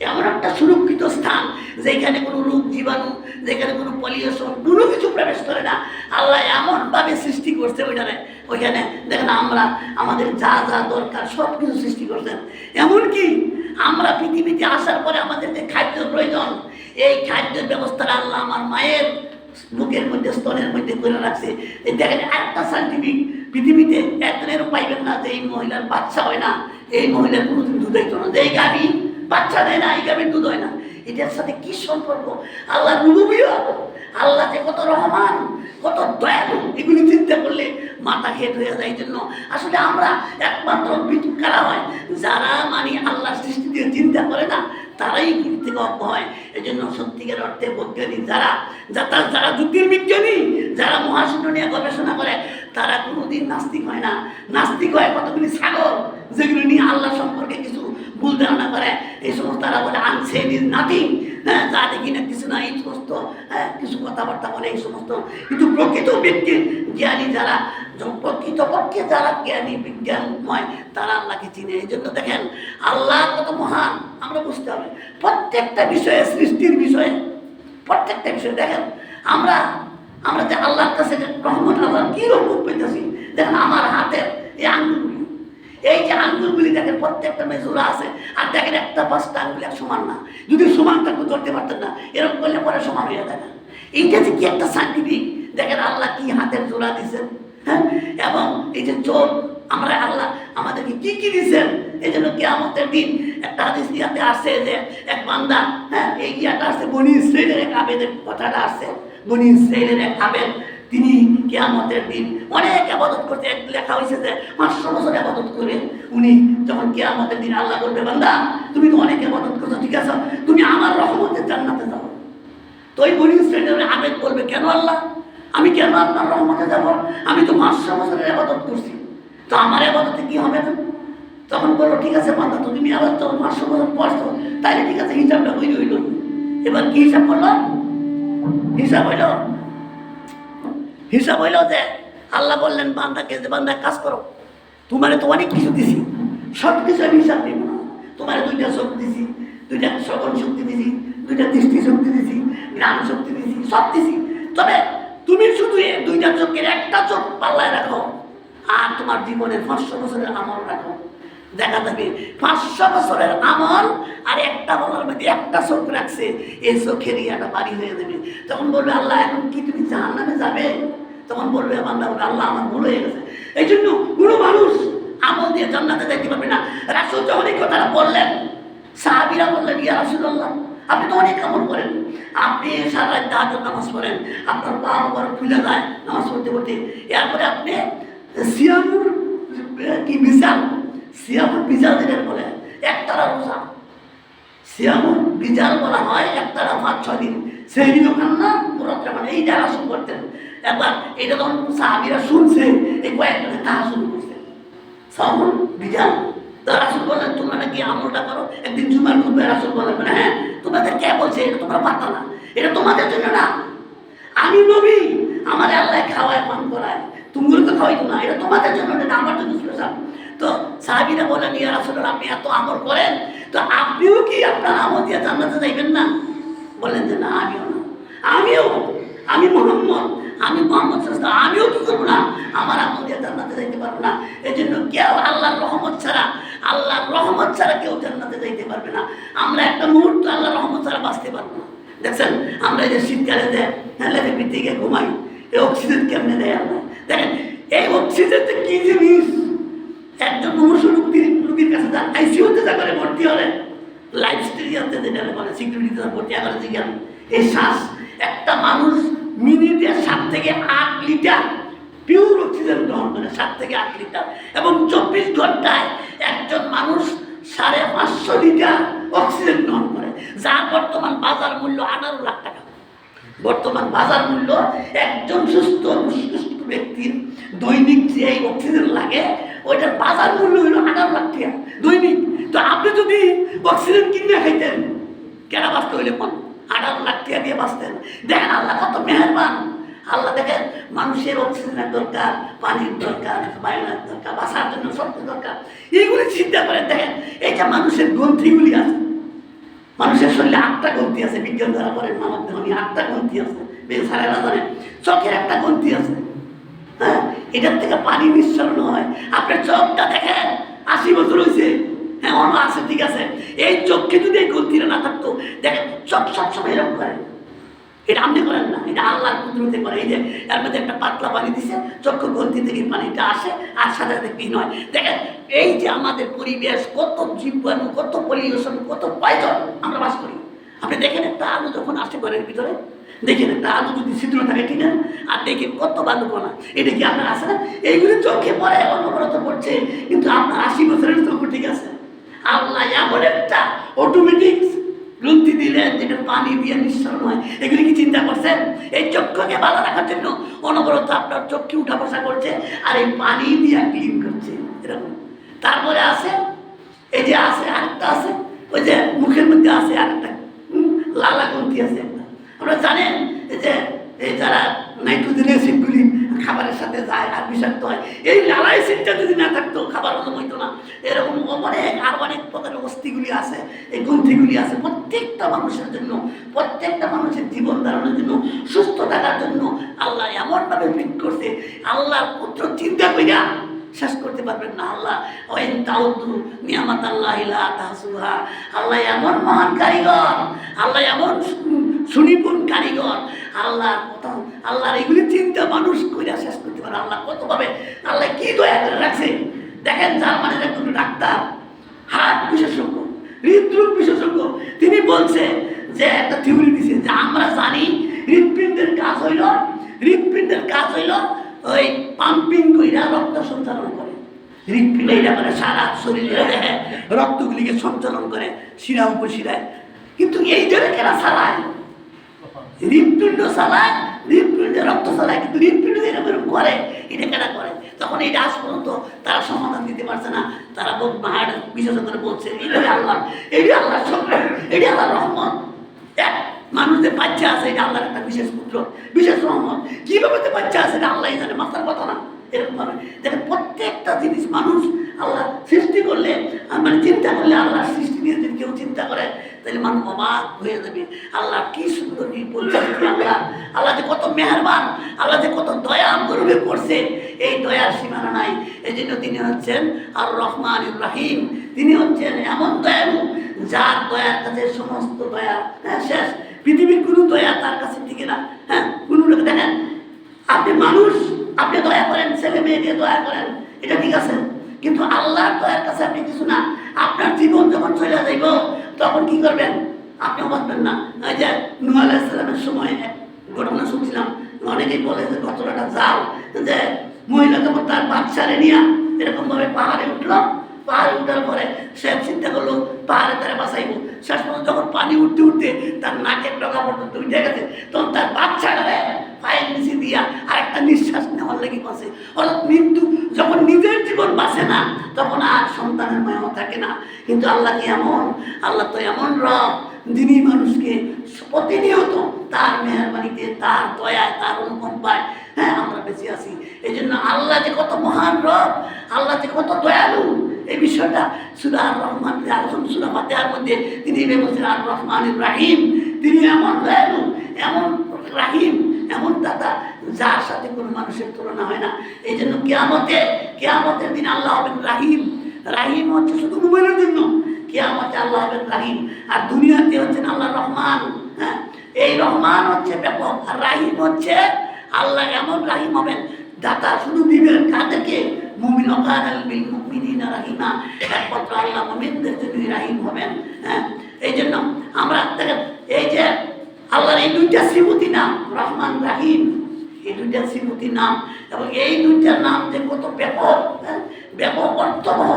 এমন একটা সুরক্ষিত স্থান যেখানে কোনো রোগ জীবাণু, যেখানে কোনো পলিউশন, কোনো কিছু প্রবেশ করে না। আল্লাহ এমনভাবে সৃষ্টি করছে ওইখানে দেখেন আমরা আমাদের যা যা দরকার সব কিছু সৃষ্টি করছেন। এমনকি আমরা পৃথিবীতে আসার পরে আমাদের যে খাদ্য প্রয়োজন, এই খাদ্যের ব্যবস্থাটা আল্লাহ আমার মায়ের বুকের মধ্যে স্তনের মধ্যে করে রাখছে। এই দেখেন একটা সাইন্টিফিক পৃথিবীতে একজনের পাইবেন না যে এই মহিলার বাচ্চা হয় না, এই মহিলার কোনোদিন দুধ হইতো না, যে এই গাভী বাচ্চা দেয় না, এই গাভীর দুধ হয় না। এটার সাথে কি সম্পর্ক? আল্লাহ রুবুবিয়ত, আল্লাহ যে কত রহমান, কত দয়ালু, এগুলি চিন্তা করলে মাথা খেট হয়ে যায়। এই জন্য আসলে আমরা একমাত্র কারা হয়, যারা মানে আল্লাহ সৃষ্টি দিয়ে চিন্তা করে না, তারাই পৃথিবী থেকে অজ্ঞ হয়। এই জন্য সত্যিকার অর্থে বৈজ্ঞানিক যারা যারা জ্যোতির্বিজ্ঞানী, যারা মহাশূন্য নিয়ে গবেষণা করে, তারা কোনোদিন নাস্তিক হয় না। নাস্তিক হয় কতগুলি ছাগল, যেগুলো নিয়ে আল্লাহ সম্পর্কে কিছু ভুল ধারণা করে। এই সমস্ত তারা বলে আনসেন ইজ নাথিং, হ্যাঁ, যা দেখি না কিছু না, এই সমস্ত কিছু কথাবার্তা বলে এই সমস্ত। কিন্তু প্রকৃত ব্যক্তি জ্ঞানী যারা, প্রকৃতপক্ষে যারা জ্ঞানী বিজ্ঞানময়, তারা আল্লাহকে চিনে। এই জন্য দেখেন আল্লাহ কত মহান আমরা বুঝতে হবে। প্রত্যেকটা বিষয়ে, সৃষ্টির বিষয়ে, প্রত্যেকটা বিষয়ে দেখেন আমরা যে আল্লাহর কাছে রহমত, আল্লাহ কি রহমত পেতেছি। দেখেন আমার হাতের এই আঙ্গুলগুলি, এই যে আঙ্গুলগুলি দেখেন প্রত্যেকটা মেজুরা আছে, আর দেখেন একটা পাঁচটা আঙ্গুল এক সমান না। যদি সমান থাকতো ধরতে পারতেন না, এরকম করলে পরে সমান হয়ে যায় না। এইটা যে কি একটা সাইন্টিফিক, দেখেন আল্লাহ কি হাতের জোড়া দিচ্ছেন, হ্যাঁ, এবং এই যে চোখ, আমরা আল্লাহ আমাদেরকে কি কি দিচ্ছেন। এই জন্য কিয়ামতের দিন একটা হাদিস ইয়াতে আসছে যে এক বান্দা, হ্যাঁ, এই ইয়াটা আসছে বনি ইসরাইলের এক আবেদের কথাটা আসছে। বনি ইসরাইলের এক আবেদ, তিনি কিয়ামতের দিন অনেক আবাদত করতে, এক লেখা হয়েছে যে 500 বছর আবাদত করে উনি যখন কিয়ামতের দিন আল্লাহ বলবে, বান্দা তুমি তো অনেক আবাদত করছো, ঠিক আছে, তুমি আমার রহমতের জান্নাতে যাও। তো ওই বনি ইসরাইলের আবেদ বলবে, কেন আল্লাহ, আমি কেন আপনার রহমতে যাব? আমি তো 500 বছরের আবাদত করছি, তো আমার আবাদতে কি হবে না? তখন বললো, ঠিক আছে বান্দা, তো তুমি আবার যখন 500 বছর পড়ছো, তাইলে ঠিক আছে, হিসাবটা হইল। এবার কি হিসাব করলো? হিসাব হইল যে আল্লাহ বললেন বান্দাকে যে বান্দা কাজ করো, তোমার তো অনেক কিছু দিছি, সব কিছু আমি হিসাব নিব না। তোমার 2টা চোখ দিছি, 2টা শ্রবণ শক্তি দিছি, 2টা দৃষ্টি শক্তি দিছি, জ্ঞান শক্তি দিছি, সব দিছি। তবে তুমি শুধু এই 2টা চোখের একটা চোখ পাল্লায় রাখো, আর তোমার জীবনের 500 বছরের আমল রাখো। দেখা যাবে 500 বছরের আমল আর একটা বলার মধ্যে একটা চোখ রাখছে, এই চোখের ইয়াটা বাড়ি হয়ে যাবে। তখন বলবে, আল্লাহ এখন কি তুমি জাহান্নামে যাবে? তখন বলবে বান্দা, আল্লাহ আমার ভুল হয়ে গেছে। এই জন্য কোনো মানুষ আমল দিয়ে জান্নাতে যাইতে পারবে না। রাসূল যখন এই কথাটা বললেন, সাহাবীরা বললেন, ইয়া রাসূলুল্লাহ, আপনি তো অনেক আমল করেন, আপনি সারা রাত তাহাজ্জুদ নামাজ পড়েন, আপনার পা মোবারক খুলে যায় নামাজ পড়তে পড়তে, এরপরে আপনি সিয়ামুর কি বিজাল, সিয়ামুর বিজাল যেটা বলে একটানা রোজা, সিয়ামুর বিজাল বলা হয় একটানা 5-6 দিন, সেই দিনও খান না, পুরোটা মানে এইটা রাসূল করতেন। একবার এটা তখন সাহাবীরা শুনছে, এই কয়েকজনে তাহা শুরু করছে, সিয়ামুর বিজাল। তো রাসূল বললেন, তোমরা নাকি আমলটা করো। একদিন জুমার খুতবায় রাসূল বললেন, হ্যাঁ, তোমাদের কে বলছে এটা তোমরা পারতো না, এটা তোমাদের জন্য না, আমি নবী, আমার আল্লাহ খাওয়ায় পান করায়, তুমিও তো খাওয়াইতো না, এটা তোমাদের জন্য না, আমার জন্য স্পেশাল। তো সাহাবীরা বলেন, ইয়া রাসূলুল্লাহ, আপনি এত আমল করেন, তো আপনিও কি আপনার আমল দিয়ে জান্নাতে যাইবেন না? বলেন যে না, আমি মোহাম্মদ সাল্লাল্লাহু, আমিও কি করবো না, আমার আমল দিয়ে জান্নাতে যাইতে পারবো না। এই জন্য কেউ আল্লাহর রহমত ছাড়া কেউ জান্নাতে যাইতে পারবে না। আমরা একটা মুহূর্ত আল্লাহর রহমত ছাড়া বাঁচতে পারবো না। দেখছেন আমরা এই যে শীতকালে দেয় লেপের ভিত্তিকে ঘুমাই, এই অক্সিজেন কেমনে দেয় আল্লাহ? দেখেন এই অক্সিজেনটা কি জিনিস, একজন মুমূর্ষু রোগীর কাছে যান, আইসিইউতে যা করে ভর্তি হলে, লাইফ স্টেরিয়াতে যেটা বলে সিকিউরিটিতে ভর্তি করে জিজ্ঞান, এই শ্বাস একটা মানুষ মিনিটে 7 থেকে 8 লিটার পিওর অক্সিজেন গ্রহণ করে, 7 থেকে 8 লিটার, এবং 24 ঘন্টায় একজন মানুষ 550 লিটার অক্সিজেন গ্রহণ করে, যার বর্তমান বাজার মূল্য 18 লাখ টাকা। বর্তমান বাজার মূল্য একজন সুস্থ ব্যক্তির দৈনিক যে অক্সিজেন লাগে, ওইটার বাজার মূল্য হইল 18 লাখ টাকা দৈনিক। তো আপনি যদি অক্সিজেন কিনে খাইতেন, কেন বাঁচতে হইলে 18 লাখ টাকা দিয়ে বাঁচতেন। দেখেন আল্লাহ কত মেহেরবান। আল্লাহ দেখেন মানুষের অক্সিজেনের দরকার, পানির দরকার, বায়ুর দরকার, বাঁচার জন্য সব দরকার, এইগুলি চিন্তা করেন। দেখেন এই যে মানুষের গ্রন্থিগুলি আছে, মানুষের শরীরে 8টা গ্রন্থি আছে, বিজ্ঞান দ্বারা বলেন মানব দেহ নিয়ে 8টা গ্রন্থি আছে, সারেরা জানেন। চোখের একটা গ্রন্থি আছে, হ্যাঁ, এটার থেকে পানি নিঃসরণ হয়। আপনার চোখটা দেখেন 80 বছর হয়েছে, হ্যাঁ অন্য আছে, ঠিক আছে। এই চোখকে যদি এই গ্রন্থিটা না থাকতো, দেখেন চোখ সবসময় এরকম করে, এটা আপনি করেন না, এটা আল্লাহর কুদরতে করে। এই যে এর মধ্যে একটা পাতলা পানি দিছে, চক্ষু গ্রন্থি থেকে পানিটা আসে আর সাথে সাথে কি নয়। দেখেন এই যে আমাদের পরিবেশ, কত জীবাণু, কত পলিউশন, কত পয়জন আমরা বাস করি। আপনি দেখেন একটা আলু যখন আসে ঘরের ভিতরে, দেখেন একটা আলু যদি ছিদ্র থাকে কিনা, আর দেখেন কত বালু কোনা, এটা কি আপনার আসে না? এইগুলি চোখে পড়ে, অনবরত পড়ছে, কিন্তু আপনার 80 বছরের চোখ ঠিক আছে। আল্লাহ এমন একটা অটোমেটিক গ্রন্থি দিলেন যেটা পানি দিয়ে নিঃসরণ হয়। এগুলি কি চিন্তা করছেন? এই চক্ষুকে ভালো রাখার জন্য অনবরত আপনার চক্ষু উঠা বসা করছে, আর এই পানি দিয়ে ক্লিন করছে এরকম। তারপরে আছে এই যে আছে আরেকটা আছে, ওই যে মুখের মধ্যে আছে আরেকটা লালা গ্রন্থি আছে একটা। আপনারা জানেন যে এই যারা নাইট্রোজেন অ্যাসিডগুলি খাবারের সাথে যায় আর বিষাক্ত হয়, এই লালা অ্যাসিডটা যদি না থাকতো খাবার হজম হইতো না। এরকম অনেক প্রকারের অস্থিগুলি আছে, এই গ্রন্থিগুলি আছে প্রত্যেকটা মানুষের জন্য, প্রত্যেকটা মানুষের জীবন ধারণের জন্য, সুস্থ থাকার জন্য আল্লাহ এমনভাবে ফিট করছে, আল্লাহর পুত্র চিন্তা কইরা শেষ করতে পারবেন না। আল্লাহ ওয়াইন তাউদু নিয়ামাত আল্লাহি লা তাহসুহা। আল্লাহ এমন মহান কারিগর, আল্লাহ এমন সুনিপুণ কারিগর, আল্লাহর কথা, আল্লাহর এগুলি চিন্তা মানুষ কইরা শেষ করতে পারে। আল্লাহ কতভাবে, আল্লাহ কি দয়া করে রাখছে। দেখেন জার্মানির একজন ডাক্তার, হার্ট বিশেষজ্ঞ, হৃদরোগ বিশেষজ্ঞ, তিনি বলছে যে একটা থিওরি দিছে যে আমরা জানি হৃদপিণ্ডের কাজ হইল, হৃদপিণ্ডের কাজ হইল ওই পাম্পিং কইরা রক্ত সঞ্চালন করে। হৃদপিণ্ড এটা করে সারা শরীরে দেখে রক্তগুলিকে সঞ্চালন করে শিরা উপশিরায়। কিন্তু এই জন্য কেনা চালায়, হৃদপিণ্ড চালায়, হৃদপিণ্ডে রক্ত চালায়, কিন্তু হৃদপিণ্ড এরকম করে, এটা কেনা করে? তখন এটা আজ পর্যন্ত তারা সমাধান দিতে পারছে না। তারা হার্ট বিশেষজ্ঞরা বলছে এটাই আল্লাহ, এটি আল্লাহর সঙ্গে, এটি আল্লাহর রহমত। মানুষদের বাচ্চা আছে, এটা আল্লাহর একটা বিশেষ পুত্র, বিশেষ রহমত। কিভাবে যে বাচ্চা আছে এটা আল্লাহ জানে, মাথার কথা না। এরকম ভাবে দেখেন প্রত্যেকটা জিনিস মানুষ আল্লাহ সৃষ্টি করলে, মানে চিন্তা করলে, আল্লাহর সৃষ্টি নিয়ে যদি কেউ চিন্তা করে তাহলে মানুষ অবাক হয়ে যাবে। আল্লাহ কি সুন্দর বলছে, আল্লাহ, আল্লাহ যে কত মেহেরবান, আল্লাহ যে কত দয়া গরুবে করছে, এই দয়ার সীমানা নাই। এই জন্য তিনি হচ্ছেন আর রহমান রাহিম। তিনি হচ্ছেন এমন দয়ালু যার দয়ার কাছে সমস্ত দয়া শেষ। পৃথিবীর কোনো দয়া তার কাছে টিকে না। হ্যাঁ, কোনো লোক দেখেন, আপনি মানুষ, আপনি দয়া করেন, ছেলে মেয়ে দিয়ে দয়া করেন, এটা ঠিক আছে, কিন্তু আল্লাহর দয়ার কাছে আপনি কিছু না। আপনার জীবন যখন চলে যাইব তখন কি করবেন? আপনিও বাঁচবেন না। এই যে নূহ আলাইহিস সালামের সময় এক ঘটনা শুনছিলাম, অনেকেই বলে যে ঘটনাটা যাও, যে মহিলা যখন তার বাচ্চারে নিয়ে এরকম ভাবে পাহাড়ে উঠলো, পাহাড়ে উঠার পরে সে চিন্তা করলো পাহাড়ে তারা বাঁচাইব। শেষ পর্যন্ত যখন পানি উঠতে উঠতে তার নাকের ডগা পর্যন্ত উঠে গেছে, তখন তার বাচ্চাটারে পায়ের নিচে দিয়া আর একটা নিঃশ্বাস নেওয়ার লেগে বাঁচে। অর্থাৎ মৃত্যু যখন নিজের জীবন বাঁচে না তখন আর সন্তানের মায়াও থাকে না। কিন্তু আল্লাহ কি এমন? আল্লাহ তো এমন রব যিনি মানুষকে প্রতিনিয়ত তার মেহরবানিতে, তার দয়ায়, তার অনুকম্পায় হ্যাঁ আমরা বেঁচে আছি। এই জন্য আল্লাহ যে কত মহান রব, আল্লাহ যে কত দয়ালু, এই বিষয়টা সূরা আর রহমান সূরা ফাতিহার মধ্যে তিনি বলছেন আর রহমান রাহিম। তিনি এমন দয়ালু, এমন রাহিম, এমন দাতা যার সাথে কোনো মানুষের তুলনা হয় না। এই জন্য কিয়ামতের দিন আল্লাহ হবেন রাহিম। রাহিম হচ্ছে শুধু মুমিনের জন্য, কিয়ামতে আল্লাহ হবেন রাহিম। আর দুনিয়াতে হচ্ছেন আল্লাহ রহমান। হ্যাঁ, এই রহমান হচ্ছে ব্যাপক, আর রাহিম হচ্ছে আল্লাহ এমন রাহিম হবেন, দাতা শুধু দিবেন কাদেরকে? মুমিন ওয়াকানাল বিল মুমিনিনা রাহিমা। একমাত্র আল্লাহ মুমিনদের জন্য রাহিম হবেন। হ্যাঁ, এই জন্য আমরা দেখেন এই যে আল্লাহর এই দুইটা শ্রীমতী নাম রহমান রাহিম, এই দুইটা শ্রীমতী নাম, এবং এই দুইটা নাম যে কত ব্যাপক, ব্যাপক অর্থবহ,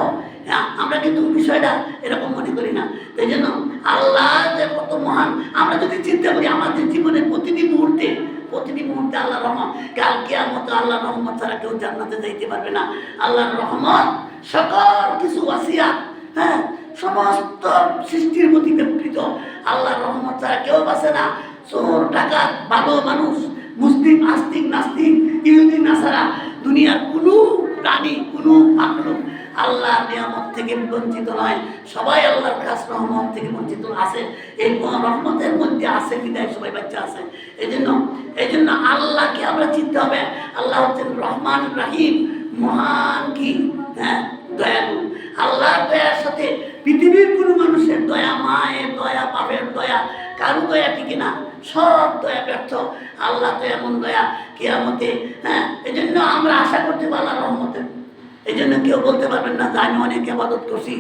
আমরা কিন্তু বিষয়টা এরকম মনে করি না। এই জন্য আল্লাহ যে কত মহান, আমরা যদি চিন্তা করি আমাদের জীবনের প্রতিটি মুহূর্তে আল্লাহ রহমত, কাল কিয়ামতে আল্লাহ রহমত ছাড়া কেউ জান্নাতে যাইতে পারবে না। আল্লাহর রহমত সকল কিছু ওয়াসিয়াত, হ্যাঁ, সমস্ত সৃষ্টির প্রতি বিকৃত। আল্লাহর রহমত ছাড়া কেউ বাঁচে না। চোর, ডাকাত, ভালো মানুষ, মুসলিম, আস্তিক, নাস্তিক, ইহুদি, নাসারা, দুনিয়ার কোনো প্রাণী, কোনো মাখলুক আল্লাহর নিয়ামত থেকে বঞ্চিত নয়। সবাই আল্লাহর কাছ রহমত থেকে বঞ্চিত আছে। এই রহমতের মধ্যে আছে বিদায় সবাই বাচ্চা আছে। এই জন্য আল্লাহকে আমরা চিনতে হবে। আল্লাহ হচ্ছেন রহমান রাহিম, মহান কি, হ্যাঁ, দয়ালু। আল্লাহর দয়ার সাথে পৃথিবীর কোনো মানুষের দয়া, মায়ের দয়া, বাপের দয়া, কারো দয়া ঠিক না, সব দয়া ব্যর্থ। আল্লাহ তো এমন দয়া কিয়ামতে। হ্যাঁ, এই জন্য আমরা আশা করতে পারি আল্লাহর রহমতের। এই জন্য কেউ বলতে পারবেন না যে আমি অনেক ইবাদত করছি,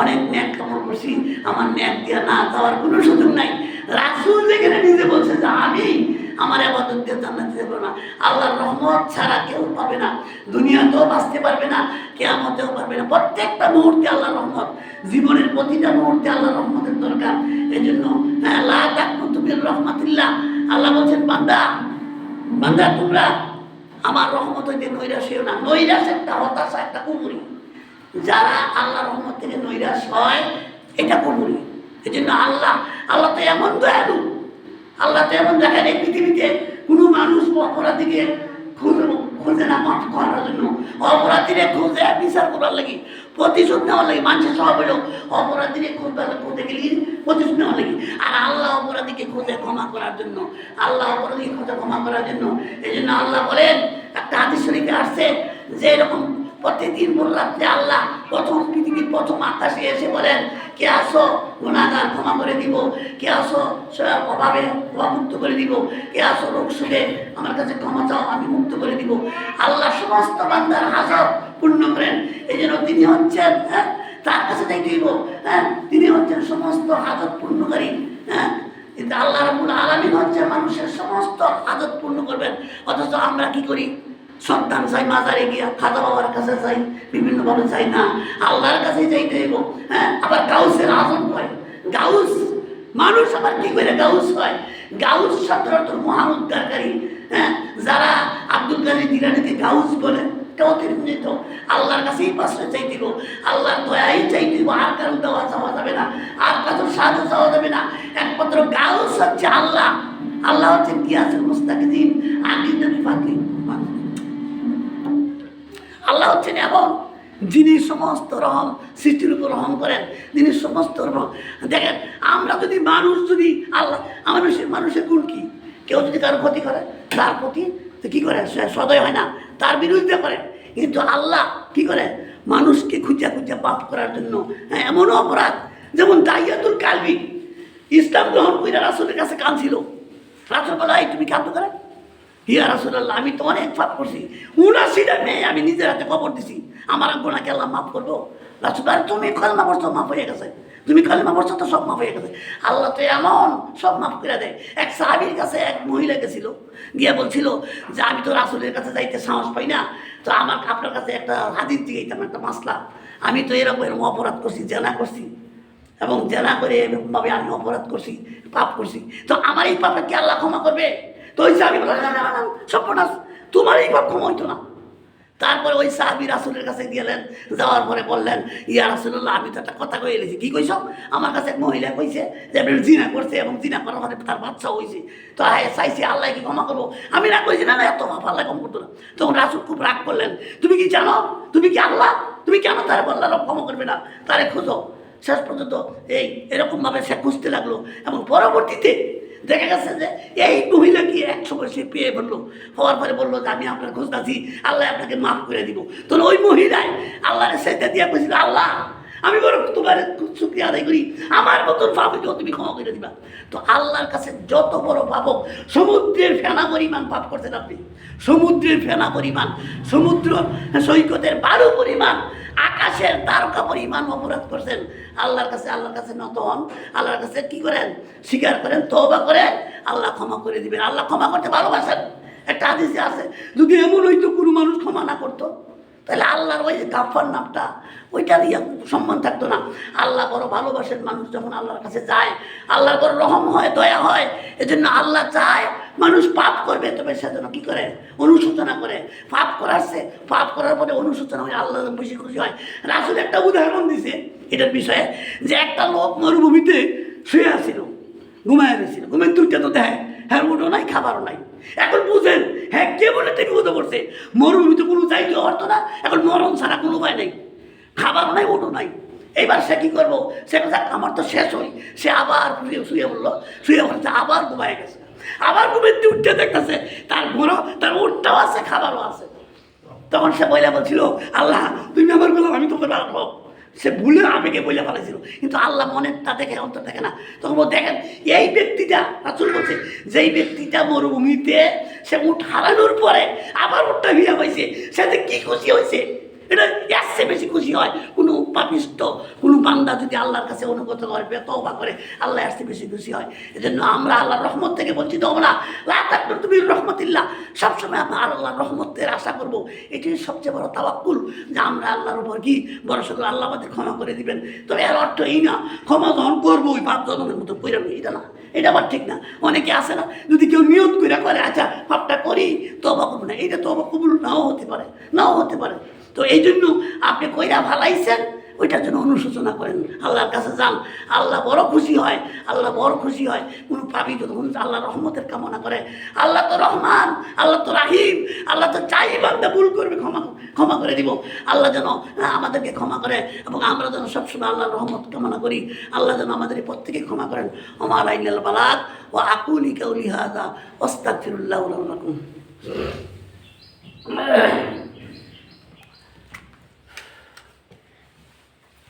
অনেক ন্যাক কামল করছি, আমার ন্যাক দিয়ে না যাওয়ার কোনো সুযোগ নাই। রাসূল যেখানে নিজে বলছে যে আমি আমার ইবাদত দিয়ে জান্নাতে যাব না, আল্লাহর রহমত ছাড়া কেউ পাবে না, দুনিয়াতেও বাঁচতে পারবে না, কিয়ামতেও পারবে না। প্রত্যেকটা মুহূর্তে আল্লাহর রহমত, জীবনের প্রতিটা মুহূর্তে আল্লাহর রহমতের দরকার। এই জন্য লা তাকনাতু মির রাহমাতিল্লাহ, আল্লাহ বলছেন বান্দা, বান্দা তোমরা আমার রহমত হইতে নৈরাশ হইও না। নৈরাশ একটা হতাশা, একটা কুফরি। যারা আল্লাহ রহমত থেকে নৈরাশ হয় এটা কুফরি। এই জন্য আল্লাহ তো এমন দয়ালু, আল্লাহ তো এমন দেখেন এই পৃথিবীতে কোনো মানুষ অপরাধীকে খুঁজে না মাফ করার জন্য, অপরাধীরে খুঁজে বিচার করার লাগি, প্রতিশোধ নেওয়ার লাগি। মানুষের সব হইল অপরাধীরে খুঁজতে গেলে প্রতিশোধ নেওয়ার লাগি, আর আল্লাহ অপরাধীকে খুঁজে ক্ষমা করার জন্য, আল্লাহ অপরাধীকে খুঁজে ক্ষমা করার জন্য। এই জন্য আল্লাহ বলেন, একটা হাদিস শরীফে আসছে যে এরকম প্রতিদিন ভোর রাত্রে আল্লাহ পৃথিবীর প্রথম আকাশে এসে বলেন, কে আসো গুনাহগার ক্ষমা করে দিব, কে আসো অভাবে মুক্ত করে দিব, কে আসো রোগ সুখে আমার কাছে ক্ষমা চাও, আমি মুক্ত করে দিব। আল্লাহ সমস্ত বান্দার হাজত পূর্ণ করেন। এই জন্য তিনি হচ্ছেন, তার কাছে যাইতে হইব। তিনি হচ্ছেন সমস্ত হাজত পূর্ণকারী। কিন্তু আল্লাহ রাব্বুল আলামিন হচ্ছে মানুষের সমস্ত হাজত পূর্ণ করবেন। অথচ আমরা কি করি? সন্তান চাই মাজারে গিয়া, খাজা বাবার কাছে চাই, বিভিন্নভাবে চাই না, আল্লাহর কাছে যাইতে হইব। আবার গাউসের আজম হয়, গাউস মানুষ আবার কি করে গাউস হয়? গাউস শব্দটা মহান উদ্ধারকারী। যারা আব্দুল কাদের জিলানীকে গাউস বলে, অতিরিক্ত আল্লাহর কাছেই পাশে চাই দিব, আল্লাহর দয়াই চাই দিব, আর কারো দেওয়া চাওয়া যাবে না, আর কারো সাহায্য চাওয়া যাবে না। একমাত্র গাউস হচ্ছে আল্লাহ। আল্লাহ হচ্ছেন কি আছে মুস্তাকিদিন আগে নবী ফাতলি। আল্লাহ হচ্ছেন এমন যিনি সমস্ত রহম সৃষ্টির উপর রহম করেন, যিনি সমস্ত রহম। দেখেন, আমরা যদি যদি আল্লাহ মানুষের গুণ কি? কেউ যদি কারো ক্ষতি করে তার প্রতি কি করে? সদয় হয় না, তার বিরুদ্ধে করে। কিন্তু আল্লাহ কি করে? মানুষকে খুঁজা পাপ করার জন্য এমন অপরাধ, যেমন দাইয়াতুল কালবি ইসলাম গ্রহণ করে রাসূলের কাছে কাঁদছিল। রাসূল বলে, তুমি কাঁদো করে? ইয়া রাসূলুল্লাহ, আমি তো অনেক পাপ করছি, ৭৯টা মেয়ে আমি নিজের হাতে কবর দিছি, আমার গুনাহকে আল্লাহ মাফ করবো? রাসূল, তুমি কালেমা পড়ছো, মাফ হয়ে গেছে, তুমি কালেমা পড়ছো তো সব মাফ হয়ে গেছে। আল্লাহ তো এমন সব মাফ করে দেয়। এক সাহাবীর কাছে এক মহিলা গেছিল, গিয়ে বলছিল যে আমি তো রাসূলের কাছে যাইতে সাহস পাই না, তো আপনার কাছে একটা হাদিস দিয়েছিলাম, একটা মাসলা, আমি তো এরকম অপরাধ করছি, জেনা করছি, এবং জেনা করে এরকমভাবে আমি অপরাধ করছি, পাপ করছি, তো আমার এই পাপে কি আল্লাহ ক্ষমা করবে? তো ওই সাহাবী বলল, না সর্বনাশ, তোমার এই পাপ ক্ষমা হইতো না। তারপরে ওই সাহাবী রাসূলের কাছে গেলেন, যাওয়ার পরে বললেন, ইয়া রাসূলুল্লাহ, আমি তো একটা কথা কয়ে এলেছি। কি কইছ? আমার কাছে এক মহিলা কইছে যে আপনি জিনা করছে, এবং জিনা করার পরে তার বাচ্চা হয়েছে, তো চাইছি আল্লাহ কি ক্ষমা করবো? আমি না কইছি, না এত মাপ আল্লাহ ক্ষমা করতো না। তখন রাসূল খুব রাগ করলেন, তুমি কি জানো, তুমি কি আল্লাহ, তুমি কেন তার বললা ক্ষমা করবে না? তারে খোঁজো। শেষ পর্যন্ত এরকমভাবে সে খুঁজতে লাগলো, এবং পরবর্তীতে দেখা গেছে যে এই মহিলাকে একসময় সে পেয়ে হওয়ার পরে বললো যে আমি আপনার খোঁজ আছি, আল্লাহ আপনাকে মাফ করে দিব। তো ওই মহিলায় আল্লাহর সেটা দিয়া বলছিল, আল্লাহ আমি বড় তোমার শুকরিয়া আদায় করি, আমার মতন পাপকেও তুমি ক্ষমা করে দিবা। তো আল্লাহর কাছে যত বড় পাপ হোক, সমুদ্রের ফেনা পরিমাণ পাপ করছেন আপনি, সমুদ্রের ফেনা পরিমাণ, সমুদ্র সৈকতের বারো পরিমাণ, আকাশের তারকা পরিমাণ অপরাধ করছেন। আল্লাহর কাছে নত হন, আল্লাহর কাছে কি করেন? স্বীকার করেন, তওবা করেন, আল্লাহ ক্ষমা করে দিবেন। আল্লাহ ক্ষমা করতে ভালোবাসেন। একটা হাদিসে আছে, যদি এমন হইতো কোনো মানুষ ক্ষমা না করতো, তাহলে আল্লাহর ওই যে গাফফার নামটা ওইটা দিয়ে সম্মান থাকতো না। আল্লাহ বড় ভালোবাসেন, মানুষ যখন আল্লাহর কাছে যায় আল্লাহর বড় রহম হয়, দয়া হয়। এজন্য আল্লাহ চায় মানুষ পাপ করবে, তবে সে যেন কি করে? অনুশোচনা করে। পাপ করার পরে অনুশোচনা হয়, আল্লাহ বেশি খুশি হয়। রাসূল একটা উদাহরণ দিছে এটার বিষয়ে, যে একটা লোক মরুভূমিতে শুয়ে আসছিল, ঘুমায় গেছিল, ঘুমের দুইটা তো দেয়, হ্যাঁ উঠো নাই, খাবারও নাই। এখন বুঝেন, হ্যাঁ কে বলে তিনি বিপদে পড়ছে? মরুভূমিতে কোনো যাইতে পারতো না, এখন মরণ ছাড়া কোনো উপায় নেই, খাবারও নাই, ওঠো নাই। এইবার সে কি করবো? সে কথা আমার তো শেষ হই, সে আবার শুয়ে বললো, আবার ঘুমায় গেছে। আবার ঘুমের উঠতে দেখতেছে তার উঠটাও আছে, খাবারও আছে। তখন সে বলছিল, আল্লাহ তুমি আমার বললাম, আমি তোকে রাখবো। সে ভুলে আবেগে বলে ফেলেছিল, কিন্তু আল্লাহ মনেরটা দেখে অন্তর দেখে না। তখন দেখেন এই ব্যক্তিটা, রাসূল বলছে যেই ব্যক্তিটা মরুভূমিতে সে উঠ হারানোর পরে আবার উঠটা ফিরে পাইছে, সে যে কি খুশি হয়েছে, এটা এর চেয়ে বেশি খুশি হয় কোনো পাপিষ্ট কোনো বান্দা যদি আল্লাহর কাছে অনুগত করে, তওবা করে, আল্লাহ এর চেয়ে বেশি খুশি হয়। এজন্য আমরা আল্লাহর রহমত থেকে বঞ্চিত হব না। লা তাকনাতু মির রাহমাতিল্লাহ, সবসময় আমরা আল্লাহর রহমতের আশা করব। এটি সবচেয়ে বড় তাওয়াক্কুল, যে আমরা আল্লাহর উপর কি ভরসা করে আল্লাহ আমাদের ক্ষমা করে দিবেন। তবে এর অর্থ এই না ক্ষমা যখন করবো ওই পাপ জন্মের মতো কইরা নেই, এটা না, এটা আবার ঠিক না। অনেকে আসে না, যদি কেউ নিয়ত করে আচ্ছা পাপটা করি তওবা করবো না, এটা তওবা কবুল নাও হতে পারে, নাও হতে পারে। তো এই জন্য আপনি কইরা ভালাইছেন, ওইটার জন্য অনুশোচনা করেন, আল্লাহর কাছে যান, আল্লাহ বড় খুশি হয়, আল্লাহ বড় খুশি হয়। কোনো পাপী যখন আল্লাহ রহমতের কামনা করে, আল্লাহ তো রহমান, আল্লাহ তো রাহিম, আল্লাহ তো চাই বান্দা ভুল করবে ক্ষমা করে দিব। আল্লাহ যেন আমাদেরকে ক্ষমা করে এবং আমরা যেন সবসময় আল্লাহর রহমত কামনা করি। আল্লাহ যেন আমাদের প্রত্যেকে ক্ষমা করেন। ওমা আলাইনাল বালাগ ওয়া আকুলি কাউলি হাযা ওয়াস্তাগফিরুল্লাহ লাকুম।